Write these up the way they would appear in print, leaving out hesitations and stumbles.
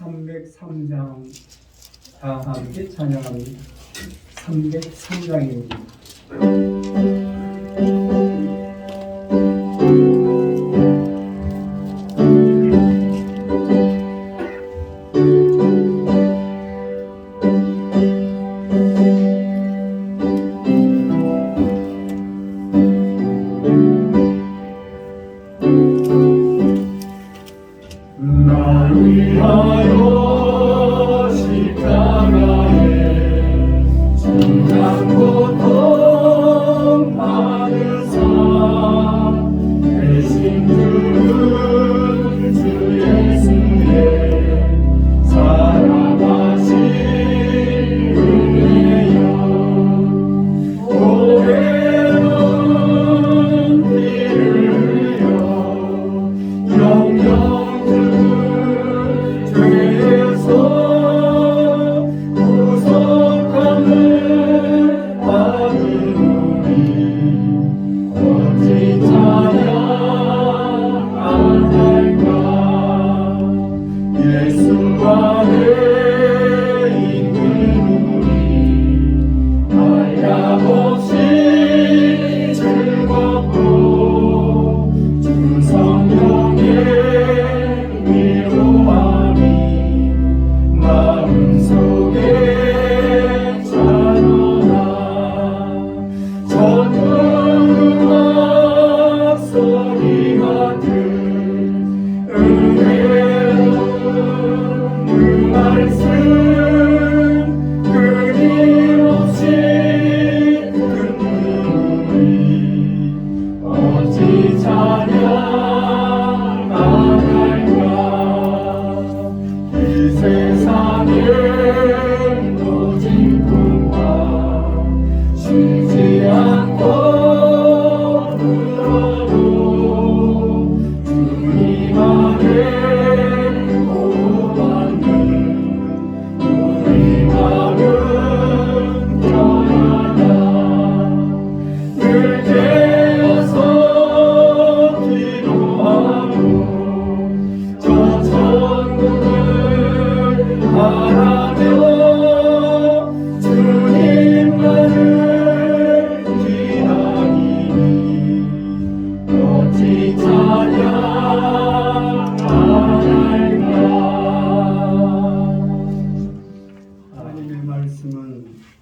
303장 다 함께 찬양합니다. 303장입니다.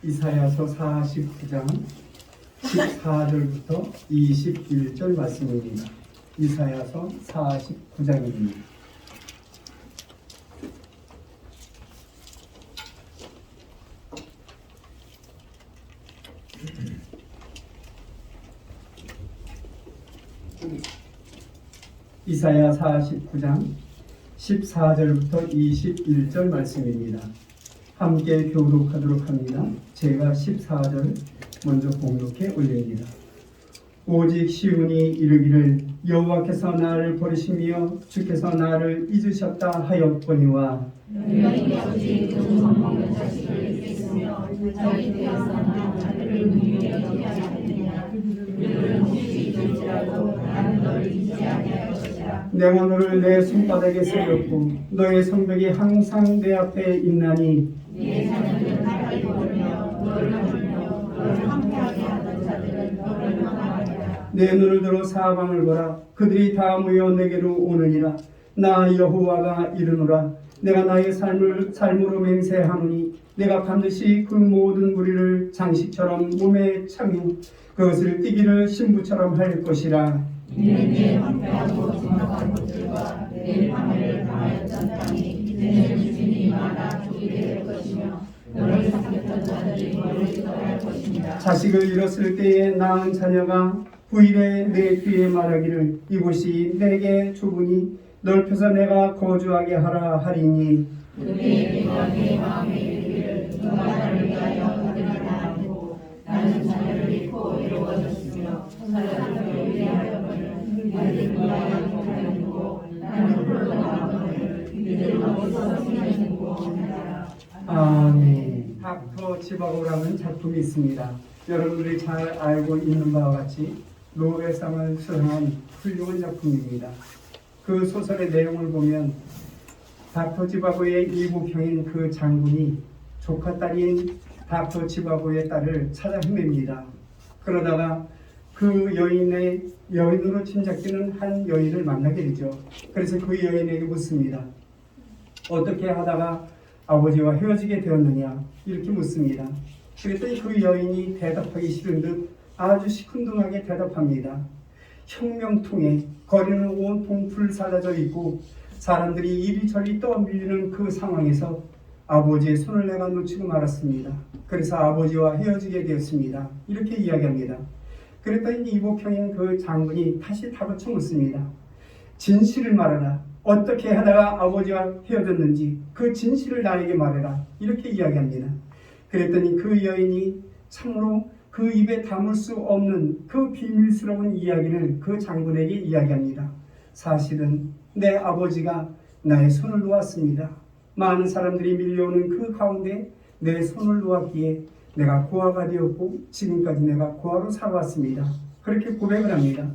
이사야서 49장 14절부터 21절 말씀입니다. 이사야서 49장입니다. 이사야 49장 14절부터 21절 말씀입니다. 함께 교독하도록 합니다. 제가 14절 먼저 봉독해 올립니다. 오직 시온이 이르기를 여호와께서 나를 버리시며 주께서 나를 잊으셨다 하였거니와 너희 아버지 동성먹는 자식을 잊겠으며 자기 태어서 나를 긍휼히 여기지 않느냐. 그들은 혹시 잊을지라도 나는 너를 잊지 아니할 것이라. 내가 너를 내 손바닥에 세웠고 너의 성벽이 항상 내 앞에 있나니 네 자녀들은 나를 부르며 너를 부르며 너를 함께하게 하는 자들은 너를 망하리라. 내 눈을 들어 사방을 보라. 그들이 다 모여 내게로 오느니라. 나 여호와가 이르노라. 내가 나의 삶으로 맹세하노니 내가 반드시 그 모든 무리를 장식처럼 몸에 차며 그것을 띠기를 신부처럼 할 것이라. 이는 내 황폐하고 진박한 곳들과 내 방해를 당하였던 땅이 내 주인이 많아 족이 될 것이며 너를 삼켰던 자들이 너를 떠날 것입니다. 자식을 잃었을 때에 낳은 자녀가 후일에 내 귀에 말하기를 이곳이 내게 좁으니 넓혀서 내가 거주하게 하라 하리니 그때에 내가 내 마음에 이르기를 누가 나를 위하여 받으리라 하고 나는 자녀를 잃고 이루어졌으며 사람을 위하여는 이들을 위하여 통하였고 나는 홀로 남았거늘 이들을 어디서 생각했고 하느라. 아멘. 닥터 지바고라는 작품이 있습니다. 여러분들이 잘 알고 있는 바와 같이 노벨상을 수상한 훌륭한 작품입니다. 그 소설의 내용을 보면 닥터 지바고의 이부평인 그 장군이 조카 딸인 닥터 지바고의 딸을 찾아 헤맵니다. 그러다가 그 여인으로 짐작되는 한 여인을 만나게 되죠. 그래서 그 여인에게 묻습니다. 어떻게 하다가 아버지와 헤어지게 되었느냐? 이렇게 묻습니다. 그랬더니 그 여인이 대답하기 싫은 듯 아주 시큰둥하게 대답합니다. 혁명통에 거리는 온통 불살라져 있고 사람들이 이리저리 떠밀리는 그 상황에서 아버지의 손을 내가 놓치고 말았습니다. 그래서 아버지와 헤어지게 되었습니다. 이렇게 이야기합니다. 그랬더니 이복형인 그 장군이 다시 다그쳐 묻습니다. 진실을 말하라. 어떻게 하다가 아버지와 헤어졌는지 그 진실을 나에게 말해라. 이렇게 이야기합니다. 그랬더니 그 여인이 참으로 그 입에 담을 수 없는 그 비밀스러운 이야기를 그 장군에게 이야기합니다. 사실은 내 아버지가 나의 손을 놓았습니다. 많은 사람들이 밀려오는 그 가운데 내 손을 놓았기에 내가 고아가 되었고 지금까지 내가 고아로 살아왔습니다. 그렇게 고백을 합니다.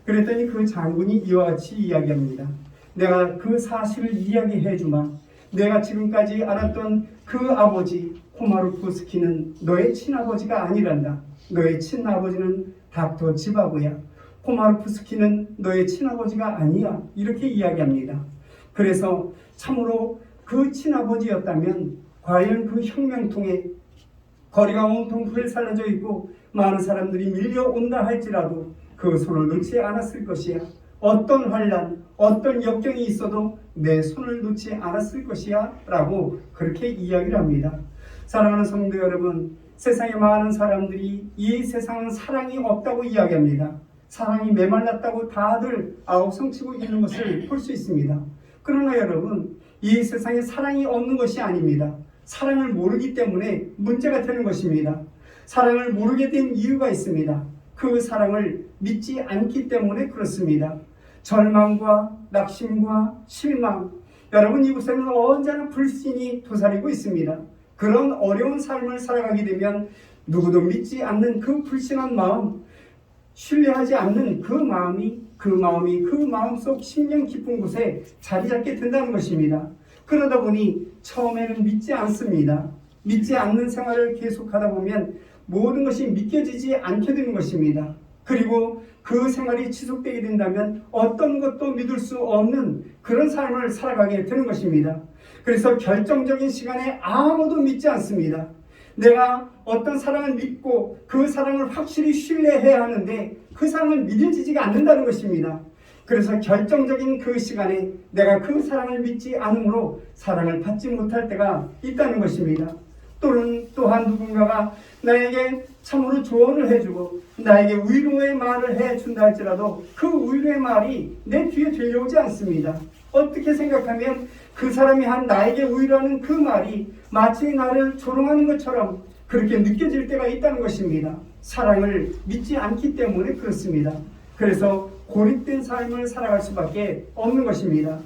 그랬더니 그 장군이 이와 같이 이야기합니다. 내가 그 사실을 이야기해 주마. 내가 지금까지 알았던 그 아버지 코마루프스키는 너의 친아버지가 아니란다. 너의 친아버지는 닥터 지바고야. 코마루프스키는 너의 친아버지가 아니야. 이렇게 이야기합니다. 그래서 참으로 그 친아버지였다면 과연 그 혁명통에 거리가 온통 불살라져 있고 많은 사람들이 밀려온다 할지라도 그 손을 놓지 않았을 것이야. 어떤 환난, 어떤 역경이 있어도 내 손을 놓지 않았을 것이야 라고 그렇게 이야기를 합니다. 사랑하는 성도 여러분, 세상에 많은 사람들이 이 세상은 사랑이 없다고 이야기합니다. 사랑이 메말랐다고 다들 아우성치고 있는 것을 볼 수 있습니다. 그러나 여러분, 이 세상에 사랑이 없는 것이 아닙니다. 사랑을 모르기 때문에 문제가 되는 것입니다. 사랑을 모르게 된 이유가 있습니다. 그 사랑을 믿지 않기 때문에 그렇습니다. 절망과 낙심과 실망, 여러분 이곳에는 언제나 불신이 도사리고 있습니다. 그런 어려운 삶을 살아가게 되면 누구도 믿지 않는 그 불신한 마음, 신뢰하지 않는 그 마음이 그 마음속 심령 깊은 곳에 자리 잡게 된다는 것입니다. 그러다 보니 처음에는 믿지 않습니다. 믿지 않는 생활을 계속하다 보면 모든 것이 믿겨지지 않게 되는 것입니다. 그리고 그 생활이 지속되게 된다면 어떤 것도 믿을 수 없는 그런 삶을 살아가게 되는 것입니다. 그래서 결정적인 시간에 아무도 믿지 않습니다. 내가 어떤 사랑을 믿고 그 사랑을 확실히 신뢰해야 하는데 그 사랑을 믿어지지가 않는다는 것입니다. 그래서 결정적인 그 시간에 내가 그 사랑을 믿지 않으므로 사랑을 받지 못할 때가 있다는 것입니다. 또한 누군가가 나에게 참으로 조언을 해주고 나에게 위로의 말을 해준다 할지라도 그 위로의 말이 내 귀에 들려오지 않습니다. 어떻게 생각하면 그 사람이 한 나에게 위로하는 그 말이 마치 나를 조롱하는 것처럼 그렇게 느껴질 때가 있다는 것입니다. 사랑을 믿지 않기 때문에 그렇습니다. 그래서 고립된 삶을 살아갈 수밖에 없는 것입니다.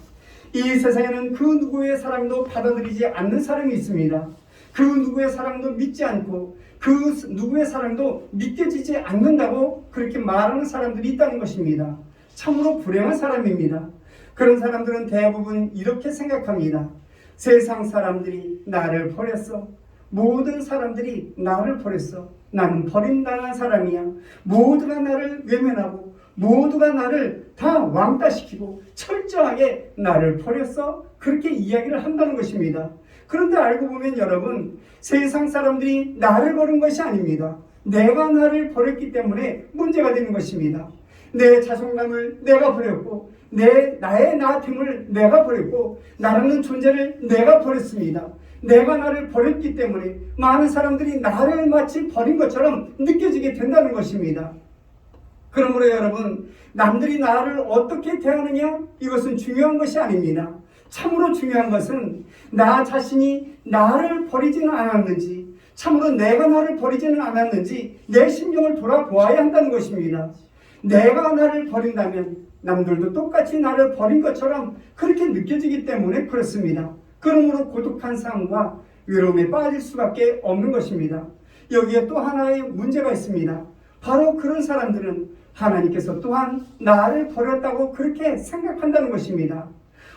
이 세상에는 그 누구의 사랑도 받아들이지 않는 사람이 있습니다. 그 누구의 사랑도 믿지 않고 그 누구의 사랑도 믿겨지지 않는다고 그렇게 말하는 사람들이 있다는 것입니다. 참으로 불행한 사람입니다. 그런 사람들은 대부분 이렇게 생각합니다. 세상 사람들이 나를 버렸어. 모든 사람들이 나를 버렸어. 나는 버림당한 사람이야. 모두가 나를 외면하고 모두가 나를 다 왕따시키고 철저하게 나를 버렸어. 그렇게 이야기를 한다는 것입니다. 그런데 알고 보면 여러분, 세상 사람들이 나를 버린 것이 아닙니다. 내가 나를 버렸기 때문에 문제가 되는 것입니다. 내 자존감을 내가 버렸고 나의 나됨을 내가 버렸고 나라는 존재를 내가 버렸습니다. 내가 나를 버렸기 때문에 많은 사람들이 나를 마치 버린 것처럼 느껴지게 된다는 것입니다. 그러므로 여러분, 남들이 나를 어떻게 대하느냐, 이것은 중요한 것이 아닙니다. 참으로 중요한 것은 나 자신이 나를 버리지는 않았는지, 참으로 내가 나를 버리지는 않았는지 내 심령을 돌아보아야 한다는 것입니다. 내가 나를 버린다면 남들도 똑같이 나를 버린 것처럼 그렇게 느껴지기 때문에 그렇습니다. 그러므로 고독한 삶과 외로움에 빠질 수밖에 없는 것입니다. 여기에 또 하나의 문제가 있습니다. 바로 그런 사람들은 하나님께서 또한 나를 버렸다고 그렇게 생각한다는 것입니다.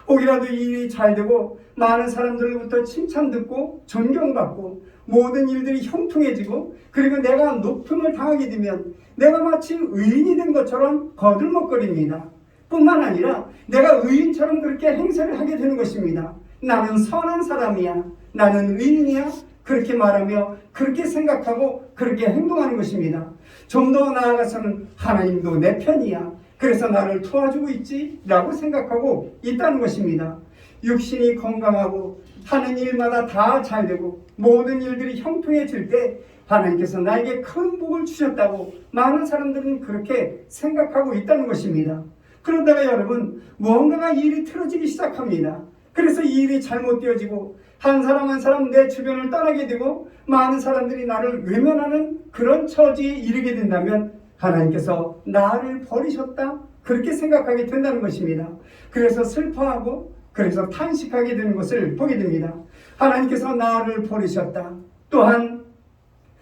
혹이라도 이 일이 잘 되고 많은 사람들로부터 칭찬 듣고 존경받고 모든 일들이 형통해지고 그리고 내가 높임을 당하게 되면 내가 마치 의인이 된 것처럼 거들먹거립니다. 뿐만 아니라 내가 의인처럼 그렇게 행세를 하게 되는 것입니다. 나는 선한 사람이야, 나는 의인이야, 그렇게 말하며 그렇게 생각하고 그렇게 행동하는 것입니다. 좀 더 나아가서는 하나님도 내 편이야, 그래서 나를 도와주고 있지 라고 생각하고 있다는 것입니다. 육신이 건강하고 하는 일마다 다 잘되고 모든 일들이 형통해질 때 하나님께서 나에게 큰 복을 주셨다고 많은 사람들은 그렇게 생각하고 있다는 것입니다. 그러다가 여러분 무언가가 일이 틀어지기 시작합니다. 그래서 이 일이 잘못되어지고 한 사람 한 사람 내 주변을 떠나게 되고 많은 사람들이 나를 외면하는 그런 처지에 이르게 된다면 하나님께서 나를 버리셨다 그렇게 생각하게 된다는 것입니다. 그래서 슬퍼하고 그래서 탄식하게 되는 것을 보게 됩니다. 하나님께서 나를 버리셨다. 또한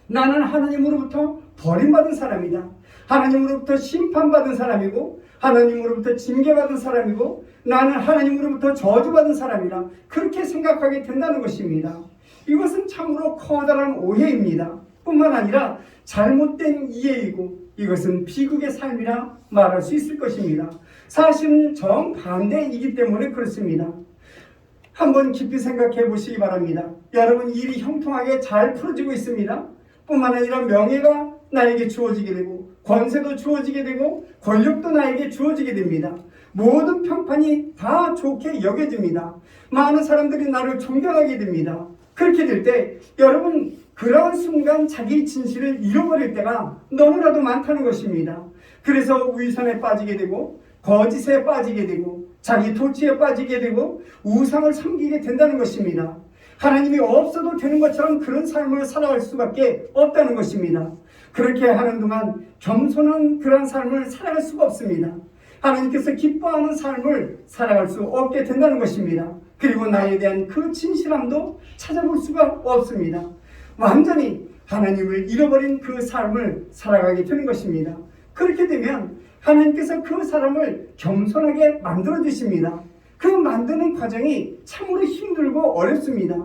나는 하나님으로부터 버림받은 사람이다. 하나님으로부터 심판받은 사람이고 하나님으로부터 징계받은 사람이고 나는 하나님으로부터 저주받은 사람이다. 그렇게 생각하게 된다는 것입니다. 이것은 참으로 커다란 오해입니다. 뿐만 아니라 잘못된 이해이고 이것은 비극의 삶이라 말할 수 있을 것입니다. 사실은 정반대이기 때문에 그렇습니다. 한번 깊이 생각해 보시기 바랍니다. 여러분 일이 형통하게 잘 풀어지고 있습니다. 뿐만 아니라 명예가 나에게 주어지게 되고 권세도 주어지게 되고 권력도 나에게 주어지게 됩니다. 모든 평판이 다 좋게 여겨집니다. 많은 사람들이 나를 존경하게 됩니다. 그렇게 될 때 여러분 그러한 순간 자기 진실을 잃어버릴 때가 너무나도 많다는 것입니다. 그래서 위선에 빠지게 되고 거짓에 빠지게 되고 자기 도취에 빠지게 되고 우상을 섬기게 된다는 것입니다. 하나님이 없어도 되는 것처럼 그런 삶을 살아갈 수밖에 없다는 것입니다. 그렇게 하는 동안 겸손한 그런 삶을 살아갈 수가 없습니다. 하나님께서 기뻐하는 삶을 살아갈 수 없게 된다는 것입니다. 그리고 나에 대한 그 진실함도 찾아볼 수가 없습니다. 완전히 하나님을 잃어버린 그 삶을 살아가게 되는 것입니다. 그렇게 되면 하나님께서 그 사람을 겸손하게 만들어 주십니다. 그 만드는 과정이 참으로 힘들고 어렵습니다.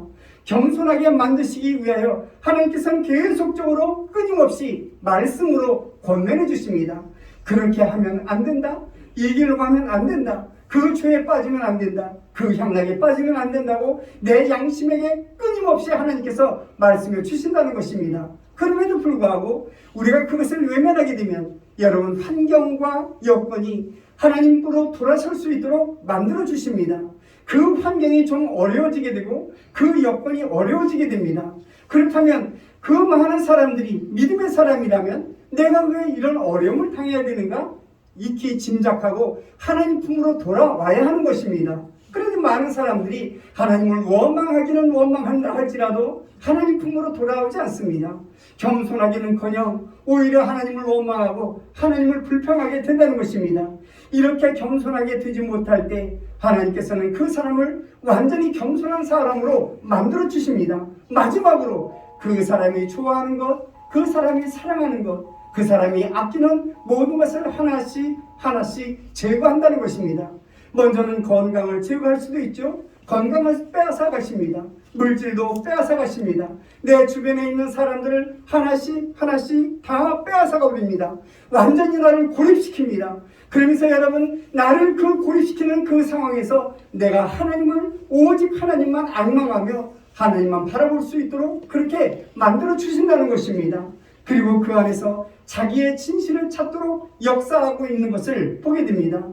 겸손하게 만드시기 위하여 하나님께서는 계속적으로 끊임없이 말씀으로 권면해 주십니다. 그렇게 하면 안 된다. 이 길로 가면 안 된다. 그 죄에 빠지면 안 된다. 그 향락에 빠지면 안 된다고 내 양심에게 끊임없이 하나님께서 말씀해 주신다는 것입니다. 그럼에도 불구하고 우리가 그것을 외면하게 되면 여러분 환경과 여건이 하나님께로 돌아설 수 있도록 만들어 주십니다. 그 환경이 좀 어려워지게 되고 그 여건이 어려워지게 됩니다. 그렇다면 그 많은 사람들이 믿음의 사람이라면 내가 왜 이런 어려움을 당해야 되는가? 익히 짐작하고 하나님 품으로 돌아와야 하는 것입니다. 그런데 많은 사람들이 하나님을 원망하기는 원망한다 할지라도 하나님 품으로 돌아오지 않습니다. 겸손하기는커녕 오히려 하나님을 원망하고 하나님을 불평하게 된다는 것입니다. 이렇게 겸손하게 되지 못할 때 하나님께서는 그 사람을 완전히 겸손한 사람으로 만들어 주십니다. 마지막으로 그 사람이 좋아하는 것, 그 사람이 사랑하는 것, 그 사람이 아끼는 모든 것을 하나씩 제거한다는 것입니다. 먼저는 건강을 제거할 수도 있죠. 건강을 빼앗아 가십니다. 물질도 빼앗아 가십니다. 내 주변에 있는 사람들을 하나씩 다 빼앗아 가버립니다. 완전히 나를 고립시킵니다. 그러면서 여러분 나를 그 고립시키는 그 상황에서 내가 하나님을 오직 하나님만 앙망하며 하나님만 바라볼 수 있도록 그렇게 만들어 주신다는 것입니다. 그리고 그 안에서 자기의 진실을 찾도록 역사하고 있는 것을 보게 됩니다.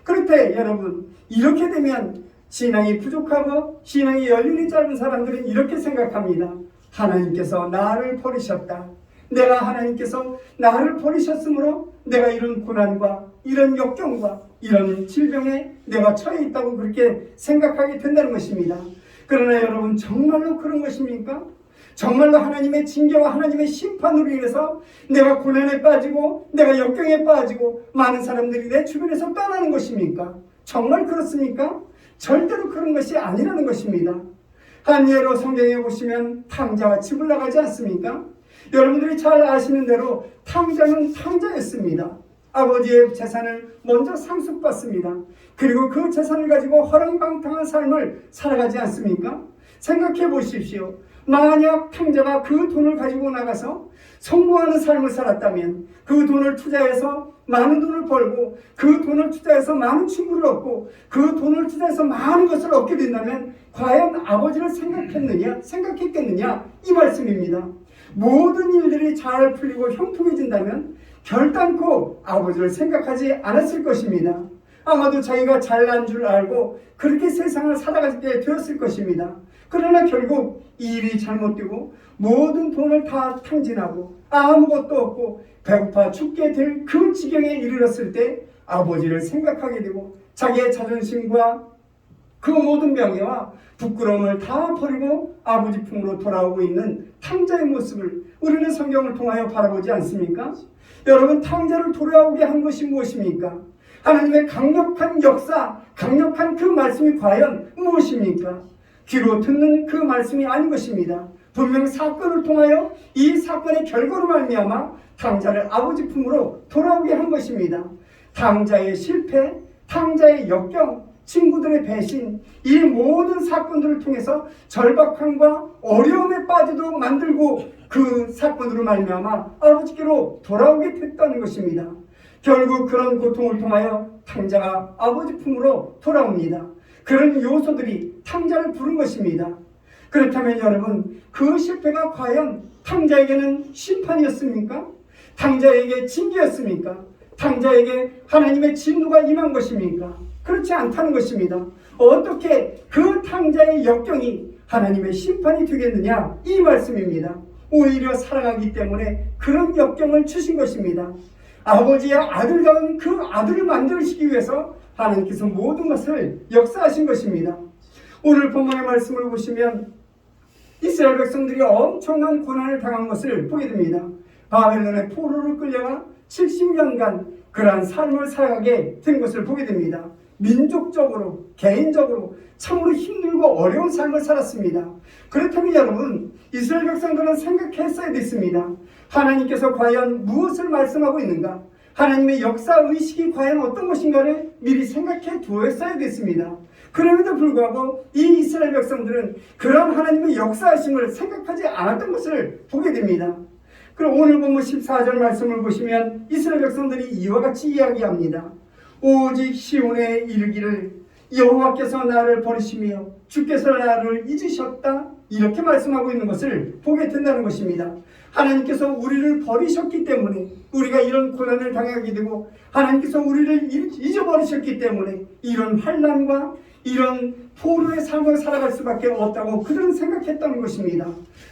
그럴 때 여러분 이렇게 되면 신앙이 부족하고 신앙이 연륜이 짧은 사람들은 이렇게 생각합니다. 하나님께서 나를 버리셨다. 내가 하나님께서 나를 버리셨으므로 내가 이런 고난과 이런 역경과 이런 질병에 내가 처해 있다고 그렇게 생각하게 된다는 것입니다. 그러나 여러분 정말로 그런 것입니까? 정말로 하나님의 징계와 하나님의 심판으로 인해서 내가 고난에 빠지고 내가 역경에 빠지고 많은 사람들이 내 주변에서 떠나는 것입니까? 정말 그렇습니까? 절대로 그런 것이 아니라는 것입니다. 한 예로 성경에 보시면 탕자와 집을 나가지 않습니까? 여러분들이 잘 아시는 대로 탕자는 탕자였습니다. 아버지의 재산을 먼저 상속받습니다. 그리고 그 재산을 가지고 허랑방탕한 삶을 살아가지 않습니까? 생각해 보십시오. 만약 탕자가 그 돈을 가지고 나가서 성공하는 삶을 살았다면, 그 돈을 투자해서 많은 돈을 벌고, 그 돈을 투자해서 많은 친구를 얻고, 그 돈을 투자해서 많은 것을 얻게 된다면 과연 아버지를 생각했겠느냐? 이 말씀입니다. 모든 일들이 잘 풀리고 형통해진다면 결단코 아버지를 생각하지 않았을 것입니다. 아마도 자기가 잘난 줄 알고 그렇게 세상을 살아가게 되었을 것입니다. 그러나 결국 이 일이 잘못되고 모든 돈을 다 탕진하고 아무것도 없고 배고파 죽게 될 그 지경에 이르렀을 때 아버지를 생각하게 되고, 자기의 자존심과 그 모든 명예와 부끄러움을 다 버리고 아버지 품으로 돌아오고 있는 탕자의 모습을 우리는 성경을 통하여 바라보지 않습니까? 여러분, 탕자를 돌아오게 한 것이 무엇입니까? 하나님의 강력한 역사, 강력한 그 말씀이 과연 무엇입니까? 귀로 듣는 그 말씀이 아닌 것입니다. 분명 사건을 통하여 이 사건의 결과로 말미암아 탕자를 아버지 품으로 돌아오게 한 것입니다. 탕자의 실패, 탕자의 역경, 친구들의 배신, 이 모든 사건들을 통해서 절박함과 어려움에 빠지도록 만들고 그 사건으로 말미암아 아버지께로 돌아오게 됐다는 것입니다. 결국 그런 고통을 통하여 탕자가 아버지 품으로 돌아옵니다. 그런 요소들이 탕자를 부른 것입니다. 그렇다면 여러분, 그 실패가 과연 탕자에게는 심판이었습니까? 탕자에게 징계였습니까? 탕자에게 하나님의 진노가 임한 것입니까? 그렇지 않다는 것입니다. 어떻게 그 탕자의 역경이 하나님의 심판이 되겠느냐? 이 말씀입니다. 오히려 사랑하기 때문에 그런 역경을 주신 것입니다. 아버지의 아들다운 그 아들을 만들시기 위해서 하나님께서 모든 것을 역사하신 것입니다. 오늘 본문의 말씀을 보시면 이스라엘 백성들이 엄청난 고난을 당한 것을 보게 됩니다. 바벨론의 포로로 끌려가 70년간 그러한 삶을 살아가게 된 것을 보게 됩니다. 민족적으로, 개인적으로 참으로 힘들고 어려운 삶을 살았습니다. 그렇다면 여러분, 이스라엘 백성들은 생각했어야 됐습니다. 하나님께서 과연 무엇을 말씀하고 있는가? 하나님의 역사의식이 과연 어떤 것인가를 미리 생각해 두었어야 됐습니다. 그럼에도 불구하고 이 이스라엘 백성들은 그런 하나님의 역사하심을 생각하지 않았던 것을 보게 됩니다. 그럼 오늘 본문 14절 말씀을 보시면 이스라엘 백성들이 이와 같이 이야기합니다. 오직 시온에 이르기를 여호와께서 나를 버리시며 주께서 나를 잊으셨다, 이렇게 말씀하고 있는 것을 보게 된다는 것입니다. 하나님께서 우리를 버리셨기 때문에 우리가 이런 고난을 당하게 되고, 하나님께서 우리를 잊어버리셨기 때문에 이런 환난과 이런 포로의 삶을 살아갈 수밖에 없다고 그들은 생각했다는 것입니다.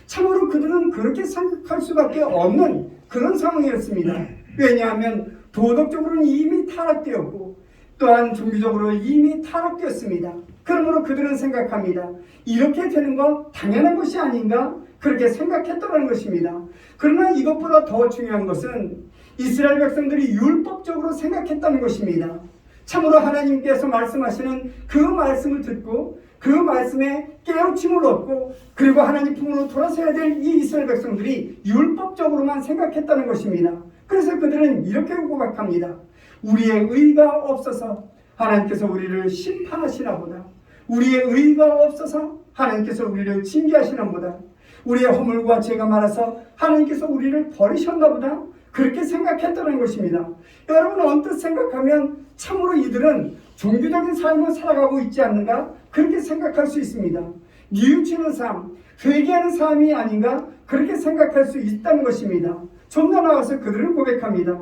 참으로 그들은 그렇게 생각할 수밖에 없는 그런 상황이었습니다. 왜냐하면 도덕적으로는 이미 타락되었고 또한 종교적으로 이미 타락되었습니다. 그러므로 그들은 생각합니다. 이렇게 되는 건 당연한 것이 아닌가? 그렇게 생각했다는 것입니다. 그러나 이것보다 더 중요한 것은 이스라엘 백성들이 율법적으로 생각했다는 것입니다. 참으로 하나님께서 말씀하시는 그 말씀을 듣고 그 말씀에 깨우침을 얻고 그리고 하나님 품으로 돌아서야 될 이 이스라엘 백성들이 율법적으로만 생각했다는 것입니다. 그래서 그들은 이렇게 고백합니다. 우리의 의가 없어서 하나님께서 우리를 심판하시나 보다. 우리의 의가 없어서 하나님께서 우리를 징계하시나 보다. 우리의 허물과 죄가 많아서 하나님께서 우리를 버리셨나 보다. 그렇게 생각했다는 것입니다. 여러분, 언뜻 생각하면 참으로 이들은 종교적인 삶을 살아가고 있지 않는가? 그렇게 생각할 수 있습니다. 뉘우치는 삶, 회개하는 삶이 아닌가? 그렇게 생각할 수 있다는 것입니다. 좀 더 나아가서 그들은 고백합니다.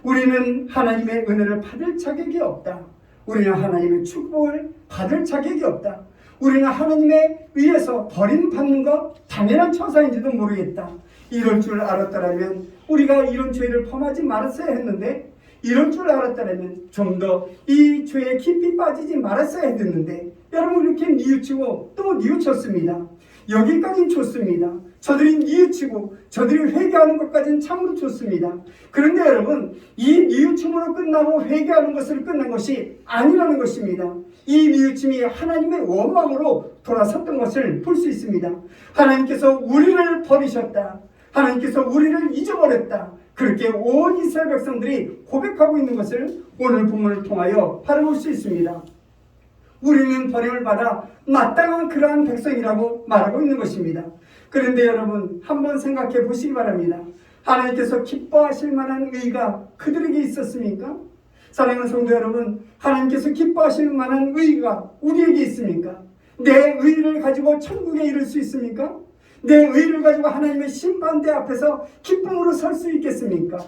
우리는 하나님의 은혜를 받을 자격이 없다. 우리는 하나님의 축복을 받을 자격이 없다. 우리는 하나님에 의해서 버림받는 것 당연한 처사인지도 모르겠다. 이럴 줄 알았다면 우리가 이런 죄를 범하지 말았어야 했는데, 이럴 줄 알았다면 좀 더 이 죄에 깊이 빠지지 말았어야 했는데, 여러분 이렇게 뉘우치고 또 뉘우쳤습니다. 여기까지는 좋습니다. 저들이 뉘우치고 저들이 회개하는 것까지는 참으로 좋습니다. 그런데 여러분, 이 뉘우침으로 끝나고 회개하는 것으로 끝난 것이 아니라는 것입니다. 이 뉘우침이 하나님의 원망으로 돌아섰던 것을 볼 수 있습니다. 하나님께서 우리를 버리셨다. 하나님께서 우리를 잊어버렸다. 그렇게 온 이스라엘 백성들이 고백하고 있는 것을 오늘 본문을 통하여 바라볼 수 있습니다. 우리는 버림을 받아 마땅한 그러한 백성이라고 말하고 있는 것입니다. 그런데 여러분 한번 생각해 보시기 바랍니다. 하나님께서 기뻐하실 만한 의가 그들에게 있었습니까? 사랑하는 성도 여러분, 하나님께서 기뻐하실 만한 의가 우리에게 있습니까? 내 의를 가지고 천국에 이를 수 있습니까? 내 의를 가지고 하나님의 심판대 앞에서 기쁨으로 설 수 있겠습니까?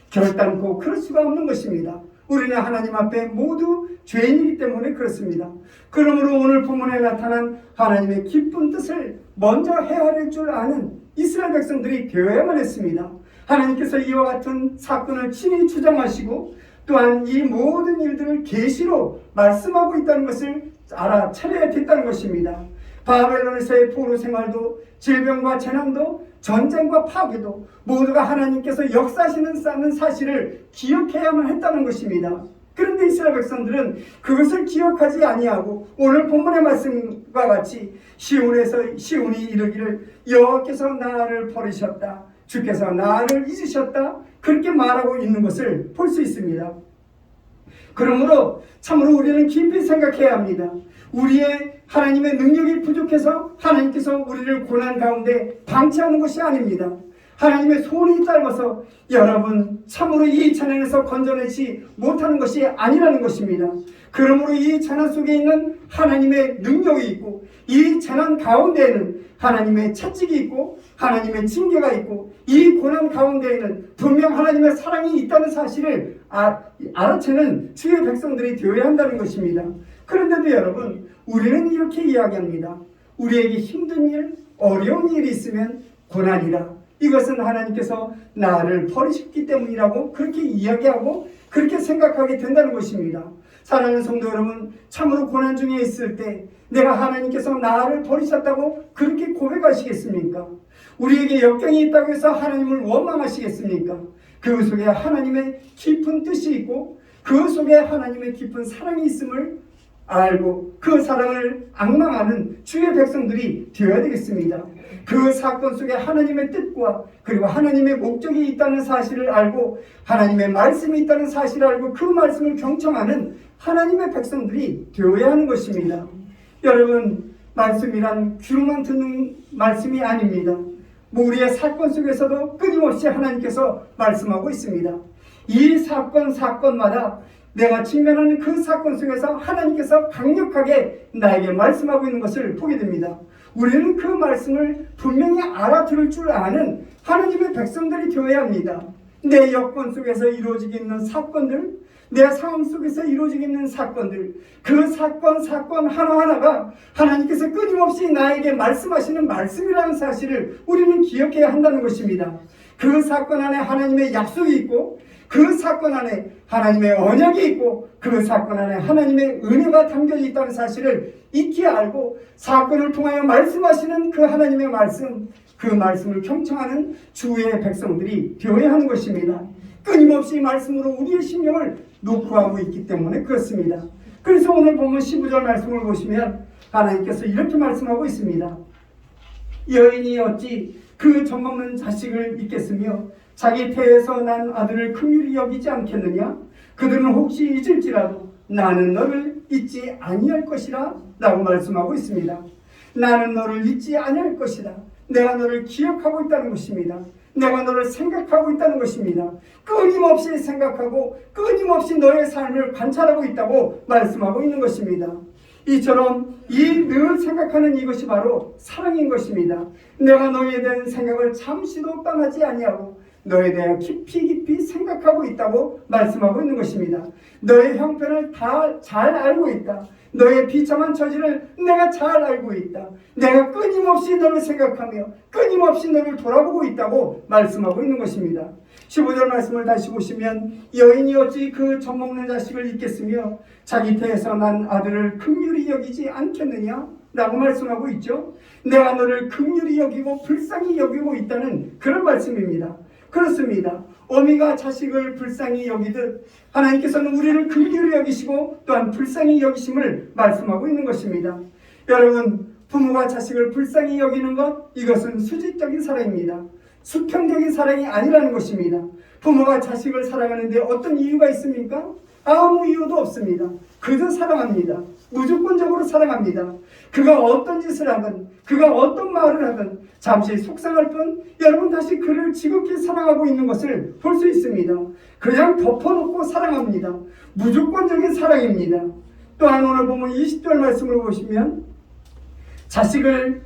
결단코 그럴 수가 없는 것입니다. 우리는 하나님 앞에 모두 죄인이기 때문에 그렇습니다. 그러므로 오늘 본문에 나타난 하나님의 기쁜 뜻을 먼저 헤아릴 줄 아는 이스라엘 백성들이 되어야만 했습니다. 하나님께서 이와 같은 사건을 친히 주장하시고 또한 이 모든 일들을 계시로 말씀하고 있다는 것을 알아차려야 됐다는 것입니다. 바벨론에서의 포로 생활도 질병과 재난도 전쟁과 파괴도 모두가 하나님께서 역사하시는 사실을 기억해야만 했다는 것입니다. 그런데 이스라엘 백성들은 그것을 기억하지 아니하고 오늘 본문의 말씀과 같이 시온이 이르기를 여호와께서 나를 버리셨다, 주께서 나를 잊으셨다, 그렇게 말하고 있는 것을 볼 수 있습니다. 그러므로 참으로 우리는 깊이 생각해야 합니다. 우리의 하나님의 능력이 부족해서 하나님께서 우리를 고난 가운데 방치하는 것이 아닙니다. 하나님의 손이 짧아서 여러분 참으로 이 재난에서 건져내지 못하는 것이 아니라는 것입니다. 그러므로 이 재난 속에 있는 하나님의 능력이 있고 이 재난 가운데에는 하나님의 채찍이 있고 하나님의 징계가 있고 이 고난 가운데에는 분명 하나님의 사랑이 있다는 사실을 알아채는 주의 백성들이 되어야 한다는 것입니다. 그런데도 여러분 우리는 이렇게 이야기합니다. 우리에게 힘든 일, 어려운 일이 있으면 고난이라, 이것은 하나님께서 나를 버리셨기 때문이라고 그렇게 이야기하고 그렇게 생각하게 된다는 것입니다. 사랑하는 성도 여러분, 참으로 고난 중에 있을 때 내가 하나님께서 나를 버리셨다고 그렇게 고백하시겠습니까? 우리에게 역경이 있다고 해서 하나님을 원망하시겠습니까? 그 속에 하나님의 깊은 뜻이 있고 그 속에 하나님의 깊은 사랑이 있음을 알고 그 사랑을 앙망하는 주의 백성들이 되어야 되겠습니다. 그 사건 속에 하나님의 뜻과 그리고 하나님의 목적이 있다는 사실을 알고 하나님의 말씀이 있다는 사실을 알고 그 말씀을 경청하는 하나님의 백성들이 되어야 하는 것입니다. 여러분, 말씀이란 귀로만 듣는 말씀이 아닙니다. 우리의 사건 속에서도 끊임없이 하나님께서 말씀하고 있습니다. 이 사건마다 내가 직면하는 그 사건 속에서 하나님께서 강력하게 나에게 말씀하고 있는 것을 보게 됩니다. 우리는 그 말씀을 분명히 알아들을 줄 아는 하나님의 백성들이 되어야 합니다. 내 여건 속에서 이루어지고 있는 사건들, 내 상황 속에서 이루어지고 있는 사건들, 그 사건 하나하나가 하나님께서 끊임없이 나에게 말씀하시는 말씀이라는 사실을 우리는 기억해야 한다는 것입니다. 그 사건 안에 하나님의 약속이 있고 그 사건 안에 하나님의 언약이 있고 그 사건 안에 하나님의 은혜가 담겨져 있다는 사실을 익히 알고 사건을 통하여 말씀하시는 그 하나님의 말씀, 그 말씀을 경청하는 주의 백성들이 되어야 하는 것입니다. 끊임없이 말씀으로 우리의 심령을 녹화하고 있기 때문에 그렇습니다. 그래서 오늘 보면 15절 말씀을 보시면 하나님께서 이렇게 말씀하고 있습니다. 여인이 어찌 그 젖먹는 자식을 잊겠으며 자기 태에서 난 아들을 긍휼히 여기지 않겠느냐? 그들은 혹시 잊을지라도 나는 너를 잊지 아니할 것이라 라고 말씀하고 있습니다. 나는 너를 잊지 아니할 것이다. 내가 너를 기억하고 있다는 것입니다. 내가 너를 생각하고 있다는 것입니다. 끊임없이 생각하고 끊임없이 너의 삶을 관찰하고 있다고 말씀하고 있는 것입니다. 이처럼 늘 생각하는 이것이 바로 사랑인 것입니다. 내가 너희에 대한 생각을 잠시도 떠나지 아니하고 너에 대해 깊이 생각하고 있다고 말씀하고 있는 것입니다. 너의 형편을 다 잘 알고 있다. 너의 비참한 처지를 내가 잘 알고 있다. 내가 끊임없이 너를 생각하며 끊임없이 너를 돌아보고 있다고 말씀하고 있는 것입니다. 15절 말씀을 다시 보시면 여인이 어찌 그 젖먹는 자식을 잊겠으며 자기 태에서 난 아들을 긍휼히 여기지 않겠느냐? 라고 말씀하고 있죠. 내가 너를 긍휼히 여기고 불쌍히 여기고 있다는 그런 말씀입니다. 그렇습니다. 어미가 자식을 불쌍히 여기듯 하나님께서는 우리를 긍휼히 여기시고 또한 불쌍히 여기심을 말씀하고 있는 것입니다. 여러분, 부모가 자식을 불쌍히 여기는 것, 이것은 수직적인 사랑입니다. 수평적인 사랑이 아니라는 것입니다. 부모가 자식을 사랑하는데 어떤 이유가 있습니까? 아무 이유도 없습니다. 그저 사랑합니다. 무조건적으로 사랑합니다. 그가 어떤 짓을 하든 그가 어떤 말을 하든 잠시 속상할 뿐 여러분 다시 그를 지극히 사랑하고 있는 것을 볼 수 있습니다. 그냥 덮어놓고 사랑합니다. 무조건적인 사랑입니다. 또한 오늘 보면 20절 말씀을 보시면 자식을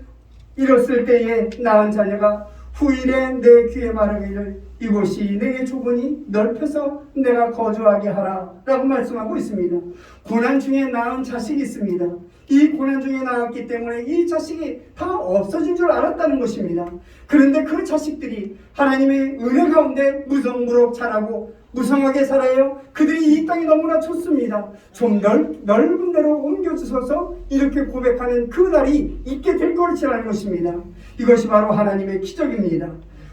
잃었을 때에 낳은 자녀가 후일에 내 귀에 말하기를 이곳이 내게 좁으니 넓혀서 내가 거주하게 하라 라고 말씀하고 있습니다. 고난 중에 낳은 자식이 있습니다. 이 고난 중에 낳았기 때문에 이 자식이 다 없어진 줄 알았다는 것입니다. 그런데 그 자식들이 하나님의 은혜 가운데 무성무록 자라고 무성하게 살아요. 그들이 이 땅이 너무나 좋습니다. 좀 넓은 데로 옮겨주셔서 이렇게 고백하는 그 날이 있게 될 것이라는 것입니다. 이것이 바로 하나님의 기적입니다.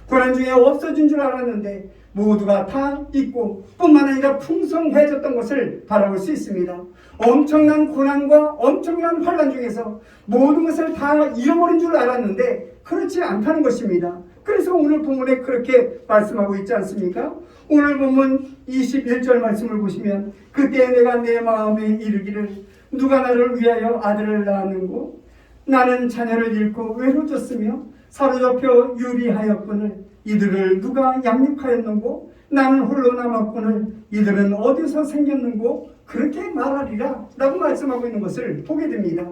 고난 중에 없어진 줄 알았는데 모두가 다 있고 뿐만 아니라 풍성해졌던 것을 바라볼 수 있습니다. 엄청난 고난과 엄청난 환난 중에서 모든 것을 다 잃어버린 줄 알았는데 그렇지 않다는 것입니다. 그래서 오늘 본문에 그렇게 말씀하고 있지 않습니까? 오늘 본문 21절 말씀을 보시면 그때 내가 내 마음에 이르기를 누가 나를 위하여 아들을 낳았는고 나는 자녀를 잃고 외로워졌으며 사로잡혀 유리하였거늘 이들을 누가 양육하였는고 나는 홀로 남았거늘 이들은 어디서 생겼는고 그렇게 말하리라 라고 말씀하고 있는 것을 보게 됩니다.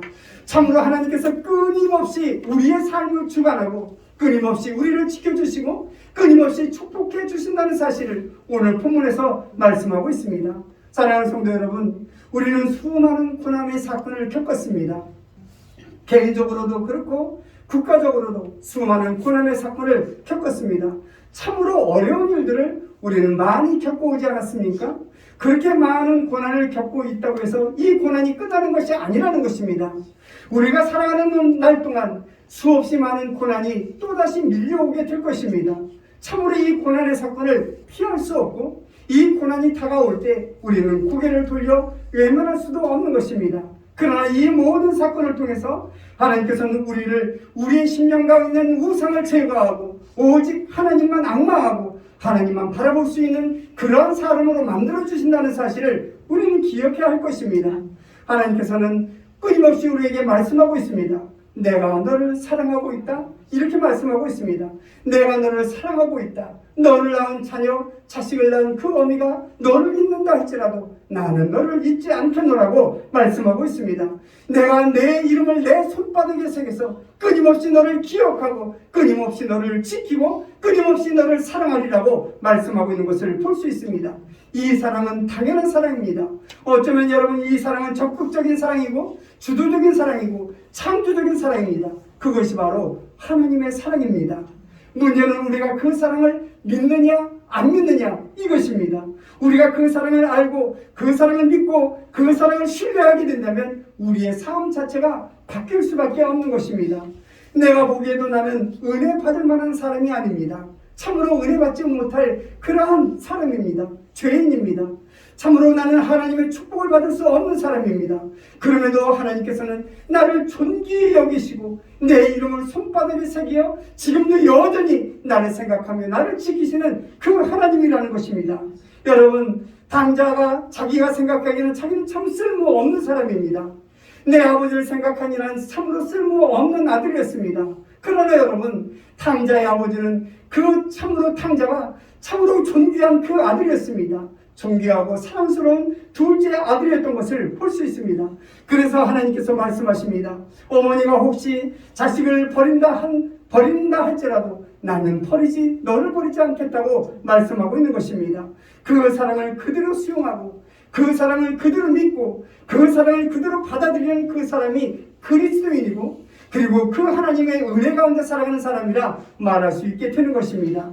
참으로 하나님께서 끊임없이 우리의 삶을 주관하고 끊임없이 우리를 지켜주시고 끊임없이 축복해 주신다는 사실을 오늘 본문에서 말씀하고 있습니다. 사랑하는 성도 여러분, 우리는 수많은 고난의 사건을 겪었습니다. 개인적으로도 그렇고 국가적으로도 수많은 고난의 사건을 겪었습니다. 참으로 어려운 일들을 우리는 많이 겪어오지 않았습니까? 그렇게 많은 고난을 겪고 있다고 해서 이 고난이 끝나는 것이 아니라는 것입니다. 우리가 살아가는 날 동안 수없이 많은 고난이 또다시 밀려오게 될 것입니다. 참으로 이 고난의 사건을 피할 수 없고 이 고난이 다가올 때 우리는 고개를 돌려 외면할 수도 없는 것입니다. 그러나 이 모든 사건을 통해서 하나님께서는 우리를 우리의 심령 가운데 있는 우상을 제거하고 오직 하나님만 앙망하고 하나님만 바라볼 수 있는 그러한 사람으로 만들어주신다는 사실을 우리는 기억해야 할 것입니다. 하나님께서는 끊임없이 우리에게 말씀하고 있습니다. 내가 너를 사랑하고 있다. 이렇게 말씀하고 있습니다. 내가 너를 사랑하고 있다. 너를 낳은 자녀, 자식을 낳은 그 어미가 너를 잊는다 할지라도 나는 너를 잊지 않겠노라고 말씀하고 있습니다. 내가 내 이름을 내 손바닥에 새겨서 끊임없이 너를 기억하고 끊임없이 너를 지키고 끊임없이 너를 사랑하리라고 말씀하고 있는 것을 볼 수 있습니다. 이 사랑은 당연한 사랑입니다. 어쩌면 여러분 이 사랑은 적극적인 사랑이고 주도적인 사랑이고 창조적인 사랑입니다. 그것이 바로 하나님의 사랑입니다. 문제는 우리가 그 사랑을 믿느냐 안 믿느냐 이것입니다. 우리가 그 사랑을 알고 그 사랑을 믿고 그 사랑을 신뢰하게 된다면 우리의 삶 자체가 바뀔 수밖에 없는 것입니다. 내가 보기에도 나는 은혜 받을 만한 사람이 아닙니다. 참으로 은혜 받지 못할 그러한 사람입니다. 죄인입니다. 참으로 나는 하나님의 축복을 받을 수 없는 사람입니다. 그럼에도 하나님께서는 나를 존귀히 여기시고 내 이름을 손바닥에 새겨 지금도 여전히 나를 생각하며 나를 지키시는 그 하나님이라는 것입니다. 여러분, 당자가 자기가 생각하기에는 자기는 참 쓸모없는 사람입니다. 내 아버지를 생각하니 나는 참으로 쓸모없는 아들이었습니다. 그러나 여러분, 탕자의 아버지는 그 참으로 탕자가 참으로 존귀한 그 아들이었습니다. 존귀하고 사랑스러운 둘째 아들이었던 것을 볼 수 있습니다. 그래서 하나님께서 말씀하십니다. 어머니가 혹시 자식을 버린다 할지라도 나는 너를 버리지 않겠다고 말씀하고 있는 것입니다. 그 사랑을 그대로 수용하고 그 사랑을 그대로 믿고 그 사랑을 그대로 받아들이는 그 사람이 그리스도인이고 그리고 그 하나님의 은혜 가운데 살아가는 사람이라 말할 수 있게 되는 것입니다.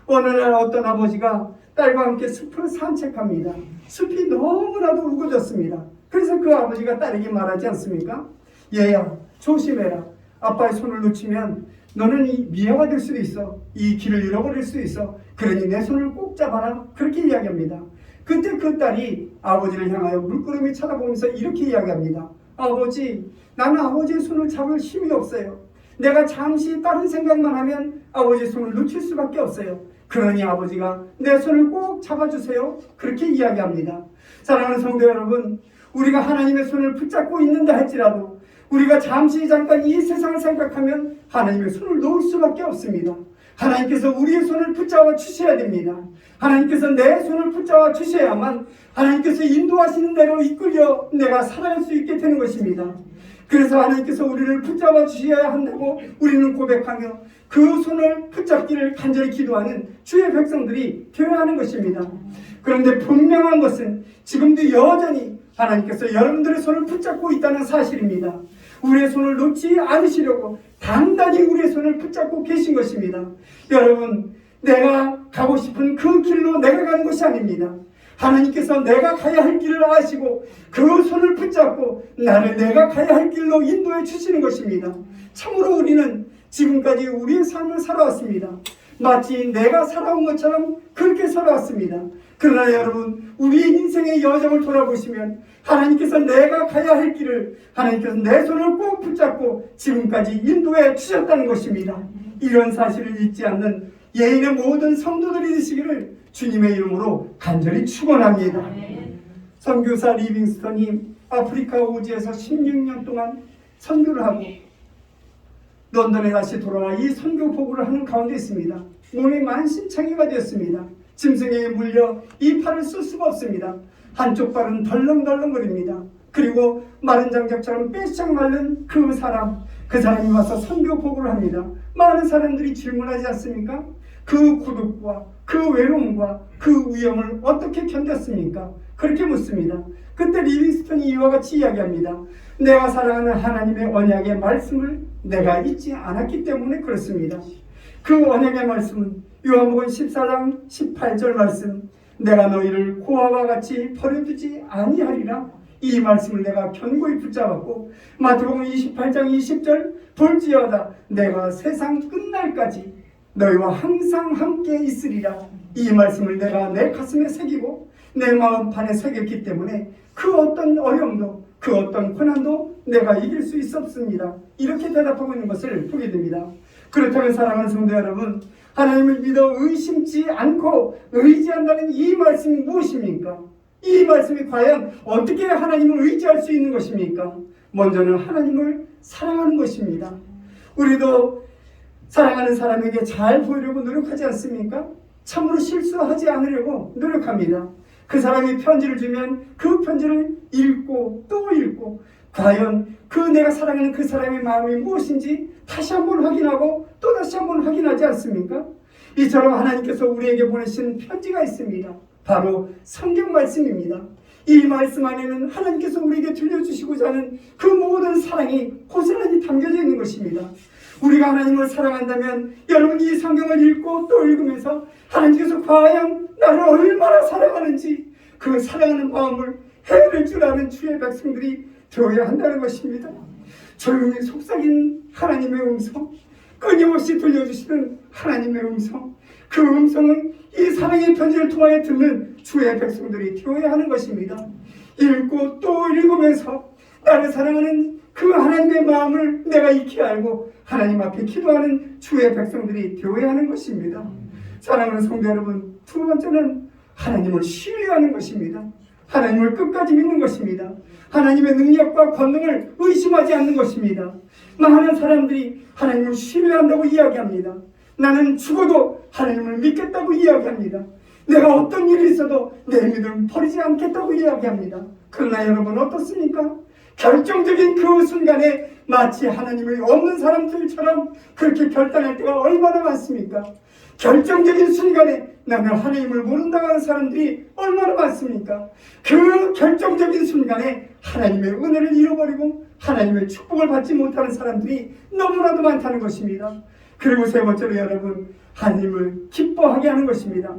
어느 날 어떤 아버지가 딸과 함께 숲을 산책합니다. 숲이 너무나도 우거졌습니다. 그래서 그 아버지가 딸에게 말하지 않습니까? 얘야, 조심해라. 아빠의 손을 놓치면 너는 미아가 될 수도 있어. 이 길을 잃어버릴 수도 있어. 그러니 내 손을 꼭 잡아라. 그렇게 이야기합니다. 그때 그 딸이 아버지를 향하여 물끄러미 쳐다보면서 이렇게 이야기합니다. 아버지, 나는 아버지의 손을 잡을 힘이 없어요. 내가 잠시 다른 생각만 하면 아버지 손을 놓칠 수밖에 없어요. 그러니 아버지가 내 손을 꼭 잡아주세요. 그렇게 이야기합니다. 사랑하는 성도 여러분, 우리가 하나님의 손을 붙잡고 있는다 할지라도 우리가 잠깐 이 세상을 생각하면 하나님의 손을 놓을 수밖에 없습니다. 하나님께서 우리의 손을 붙잡아 주셔야 됩니다. 하나님께서 내 손을 붙잡아 주셔야만 하나님께서 인도하시는 대로 이끌려 내가 살아갈 수 있게 되는 것입니다. 그래서 하나님께서 우리를 붙잡아 주셔야 한다고 우리는 고백하며 그 손을 붙잡기를 간절히 기도하는 주의 백성들이 되어야 하는 것입니다. 그런데 분명한 것은 지금도 여전히 하나님께서 여러분들의 손을 붙잡고 있다는 사실입니다. 우리의 손을 놓지 않으시려고 단단히 우리의 손을 붙잡고 계신 것입니다. 여러분, 내가 가고 싶은 그 길로 내가 가는 것이 아닙니다. 하나님께서 내가 가야 할 길을 아시고 그 손을 붙잡고 나를 내가 가야 할 길로 인도해 주시는 것입니다. 참으로 우리는 지금까지 우리의 삶을 살아왔습니다. 마치 내가 살아온 것처럼 그렇게 살아왔습니다. 그러나 여러분, 우리의 인생의 여정을 돌아보시면 하나님께서 내가 가야 할 길을 하나님께서 내 손을 꼭 붙잡고 지금까지 인도해 주셨다는 것입니다. 이런 사실을 잊지 않는 예인의 모든 성도들이 되시기를 주님의 이름으로 간절히 축원합니다. 선교사 리빙스턴이 아프리카 오지에서 16년 동안 선교를 하고 런던에 다시 돌아와 이 선교 보고를 하는 가운데 있습니다. 몸이 만신창이가 되었습니다. 짐승에게 물려 이 팔을 쓸 수가 없습니다. 한쪽 발은 덜렁덜렁거립니다. 그리고 마른 장작처럼 빼싹 마른 그 사람이 와서 선교 보고를 합니다. 많은 사람들이 질문하지 않습니까? 그孤独과 그 외로움과 그 위험을 어떻게 견뎠습니까? 그렇게 묻습니다. 그때 리빙스턴이 이와 같이 이야기합니다. 내가 사랑하는 하나님의 언약의 말씀을 내가 잊지 않았기 때문에 그렇습니다. 그 언약의 말씀은 요한복음 14장 18절 말씀, 내가 너희를 고아와 같이 버려두지 아니하리라. 이 말씀을 내가 견고히 붙잡았고, 마태복음 28장 20절, 볼지어다 내가 세상 끝날까지 너희와 항상 함께 있으리라. 이 말씀을 내가 내 가슴에 새기고 내 마음판에 새겼기 때문에 그 어떤 어려움도 그 어떤 고난도 내가 이길 수 있었습니다. 이렇게 대답하고 있는 것을 보게 됩니다. 그렇다면 사랑하는 성도 여러분, 하나님을 믿어 의심치 않고 의지한다는 이 말씀이 무엇입니까? 이 말씀이 과연 어떻게 하나님을 의지할 수 있는 것입니까? 먼저는 하나님을 사랑하는 것입니다. 우리도 사랑하는 사람에게 잘 보이려고 노력하지 않습니까? 참으로 실수하지 않으려고 노력합니다. 그 사람이 편지를 주면 그 편지를 읽고 또 읽고 과연 그 내가 사랑하는 그 사람의 마음이 무엇인지 다시 한번 확인하고 또 다시 한번 확인하지 않습니까? 이처럼 하나님께서 우리에게 보내신 편지가 있습니다. 바로 성경 말씀입니다. 이 말씀 안에는 하나님께서 우리에게 들려주시고자 하는 그 모든 사랑이 고스란히 담겨져 있는 것입니다. 우리가 하나님을 사랑한다면 여러분 이 성경을 읽고 또 읽으면서 하나님께서 과연 나를 얼마나 사랑하는지 그 사랑하는 마음을 헤아릴 줄 아는 주의 백성들이 되어야 한다는 것입니다. 조용히 속삭이는 하나님의 음성, 끊임없이 들려주시는 하나님의 음성, 그 음성은 이 사랑의 편지를 통하여 듣는 주의 백성들이 되어야 하는 것입니다. 읽고 또 읽으면서 나를 사랑하는 그 하나님의 마음을 내가 익히 알고 하나님 앞에 기도하는 주의 백성들이 되어야 하는 것입니다. 사랑하는 성도 여러분, 두 번째는 하나님을 신뢰하는 것입니다. 하나님을 끝까지 믿는 것입니다. 하나님의 능력과 권능을 의심하지 않는 것입니다. 많은 사람들이 하나님을 신뢰한다고 이야기합니다. 나는 죽어도 하나님을 믿겠다고 이야기합니다. 내가 어떤 일이 있어도 내 믿음을 버리지 않겠다고 이야기합니다. 그러나 여러분 어떻습니까? 결정적인 그 순간에 마치 하나님이 없는 사람들처럼 그렇게 결단할 때가 얼마나 많습니까? 결정적인 순간에 나는 하나님을 모른다고 하는 사람들이 얼마나 많습니까? 그 결정적인 순간에 하나님의 은혜를 잃어버리고 하나님의 축복을 받지 못하는 사람들이 너무나도 많다는 것입니다. 그리고 세 번째로 여러분, 하나님을 기뻐하게 하는 것입니다.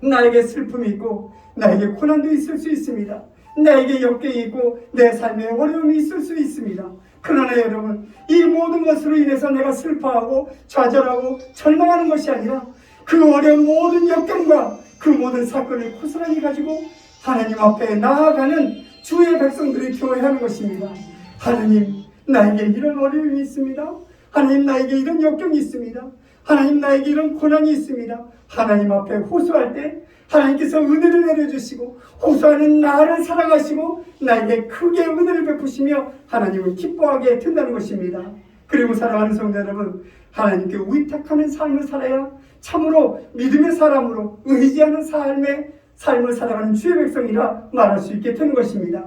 나에게 슬픔이 있고 나에게 고난도 있을 수 있습니다. 나에게 역경이 있고 내 삶에 어려움이 있을 수 있습니다. 그러나 여러분, 이 모든 것으로 인해서 내가 슬퍼하고 좌절하고 절망하는 것이 아니라 그 어려운 모든 역경과 그 모든 사건을 고스란히 가지고 하나님 앞에 나아가는 주의 백성들이 되어야 하는 것입니다. 하나님, 나에게 이런 어려움이 있습니다. 하나님, 나에게 이런 역경이 있습니다. 하나님, 나에게 이런 고난이 있습니다. 하나님 앞에 호소할 때 하나님께서 은혜를 내려주시고 호소하는 나를 사랑하시고 나에게 크게 은혜를 베푸시며 하나님을 기뻐하게 된다는 것입니다. 그리고 사랑하는 성도 여러분, 하나님께 위탁하는 삶을 살아야 참으로 믿음의 사람으로 의지하는 삶을 살아가는 주의 백성이라 말할 수 있게 되는 것입니다.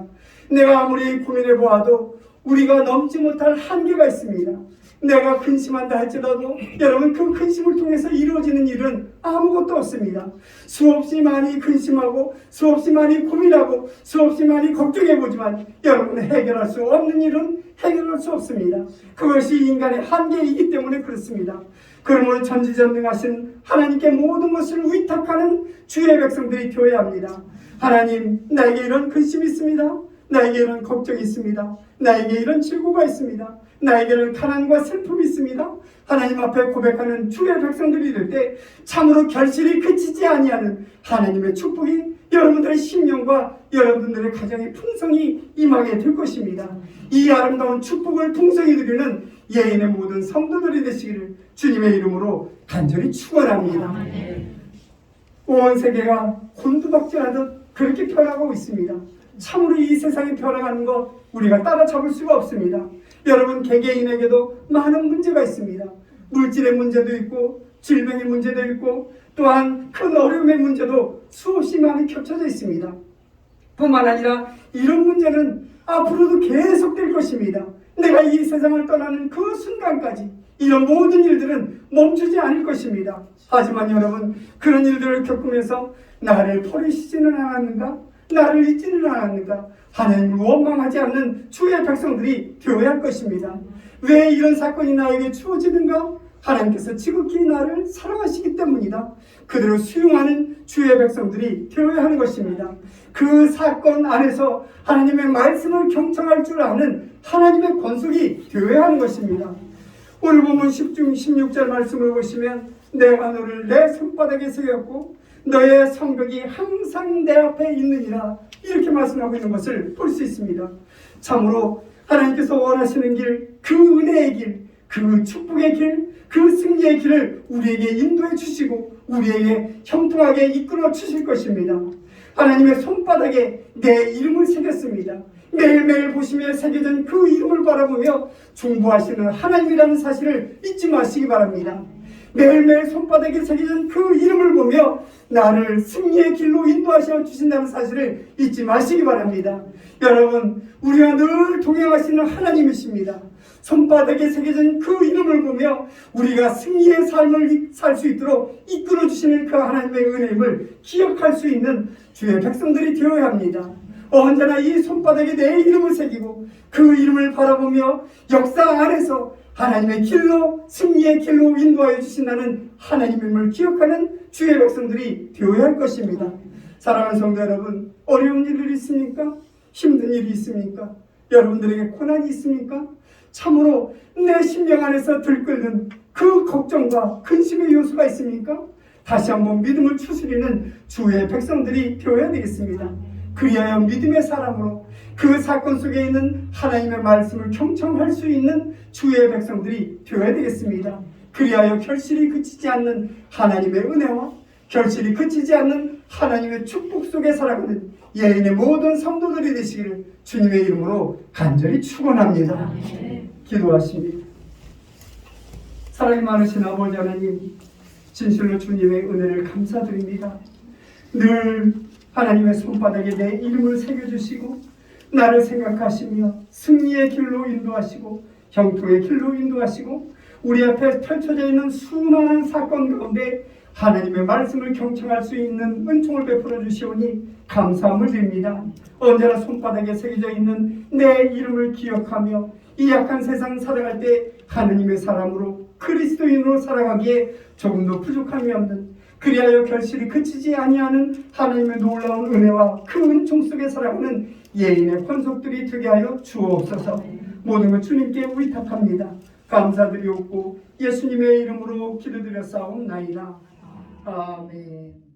내가 아무리 고민해 보아도 우리가 넘지 못할 한계가 있습니다. 내가 근심한다 할지라도 여러분, 그 근심을 통해서 이루어지는 일은 아무것도 없습니다. 수없이 많이 근심하고 수없이 많이 고민하고 수없이 많이 걱정해 보지만 여러분, 해결할 수 없는 일은 해결할 수 없습니다. 그것이 인간의 한계이기 때문에 그렇습니다. 그러므로 전지전능하신 하나님께 모든 것을 위탁하는 주의 백성들이 되어야 합니다. 하나님, 나에게 이런 근심이 있습니다. 나에게 이런 걱정이 있습니다. 나에게 이런 질고가 있습니다. 나에게는 가난과 슬픔이 있습니다. 하나님 앞에 고백하는 주의 백성들이 될 때 참으로 결실이 그치지 아니하는 하나님의 축복이 여러분들의 심령과 여러분들의 가정의 풍성이 임하게 될 것입니다. 이 아름다운 축복을 풍성히 누리는 예인의 모든 성도들이 되시기를 주님의 이름으로 간절히 축원합니다. 온 세계가 곤두박질하듯 그렇게 변화하고 있습니다. 참으로 이 세상이 변화가는 것 우리가 따라잡을 수가 없습니다. 여러분, 개개인에게도 많은 문제가 있습니다. 물질의 문제도 있고 질병의 문제도 있고 또한 큰 어려움의 문제도 수없이 많이 겹쳐져 있습니다. 뿐만 아니라 이런 문제는 앞으로도 계속될 것입니다. 내가 이 세상을 떠나는 그 순간까지 이런 모든 일들은 멈추지 않을 것입니다. 하지만 여러분, 그런 일들을 겪으면서 나를 버리시지는 않았는가? 나를 잊지는 않았는가? 하나님을 원망하지 않는 주의 백성들이 되어야 할 것입니다. 왜 이런 사건이 나에게 주어지는가? 하나님께서 지극히 나를 사랑하시기 때문이다. 그대로 수용하는 주의 백성들이 되어야 하는 것입니다. 그 사건 안에서 하나님의 말씀을 경청할 줄 아는 하나님의 권속이 되어야 하는 것입니다. 오늘 본문 16절 말씀을 보시면 내가 너를 내 손바닥에 새겼고 너의 성벽이 항상 내 앞에 있느니라, 이렇게 말씀하고 있는 것을 볼 수 있습니다. 참으로 하나님께서 원하시는 길, 그 은혜의 길, 그 축복의 길, 그 승리의 길을 우리에게 인도해 주시고 우리에게 형통하게 이끌어 주실 것입니다. 하나님의 손바닥에 내 이름을 새겼습니다. 매일매일 보시며 새겨진 그 이름을 바라보며 중보하시는 하나님이라는 사실을 잊지 마시기 바랍니다. 매일매일 손바닥에 새겨진 그 이름을 보며 나를 승리의 길로 인도하셔 주신다는 사실을 잊지 마시기 바랍니다. 여러분, 우리와 늘 동행하시는 하나님이십니다. 손바닥에 새겨진 그 이름을 보며 우리가 승리의 삶을 살 수 있도록 이끌어 주시는 그 하나님의 은혜임을 기억할 수 있는 주의 백성들이 되어야 합니다. 언제나 이 손바닥에 내 이름을 새기고 그 이름을 바라보며 역사 안에서 하나님의 길로, 승리의 길로 인도하여 주신다는 하나님임을 기억하는 주의 백성들이 되어야 할 것입니다. 사랑하는 성도 여러분, 어려운 일이 있습니까? 힘든 일이 있습니까? 여러분들에게 고난이 있습니까? 참으로 내 심령 안에서 들끓는 그 걱정과 근심의 요소가 있습니까? 다시 한번 믿음을 추스리는 주의 백성들이 되어야 되겠습니다. 그리하여 믿음의 사람으로 그 사건 속에 있는 하나님의 말씀을 경청할 수 있는 주의 백성들이 되어야 되겠습니다. 그리하여 결실이 그치지 않는 하나님의 은혜와 결실이 그치지 않는 하나님의 축복 속에 살아가는 예인의 모든 성도들이 되시기를 주님의 이름으로 간절히 축원합니다. 기도하십니다. 사랑이 많으신 아버지 하나님, 진실로 주님의 은혜를 감사드립니다. 늘 하나님의 손바닥에 내 이름을 새겨주시고 나를 생각하시며 승리의 길로 인도하시고 형통의 길로 인도하시고 우리 앞에 펼쳐져 있는 수많은 사건 가운데 하나님의 말씀을 경청할 수 있는 은총을 베풀어 주시오니 감사함을 드립니다. 언제나 손바닥에 새겨져 있는 내 이름을 기억하며 이 약한 세상 살아갈 때 하나님의 사람으로 그리스도인으로 살아가기에 조금도 부족함이 없는, 그리하여 결실이 그치지 아니하는 하나님의 놀라운 은혜와 그 은총 속에 살아가는 예인의 권속들이 되게 하여 주옵소서. 모든 것 주님께 위탁합니다. 감사드리옵고 예수님의 이름으로 기도드려 싸움나이다. 아멘.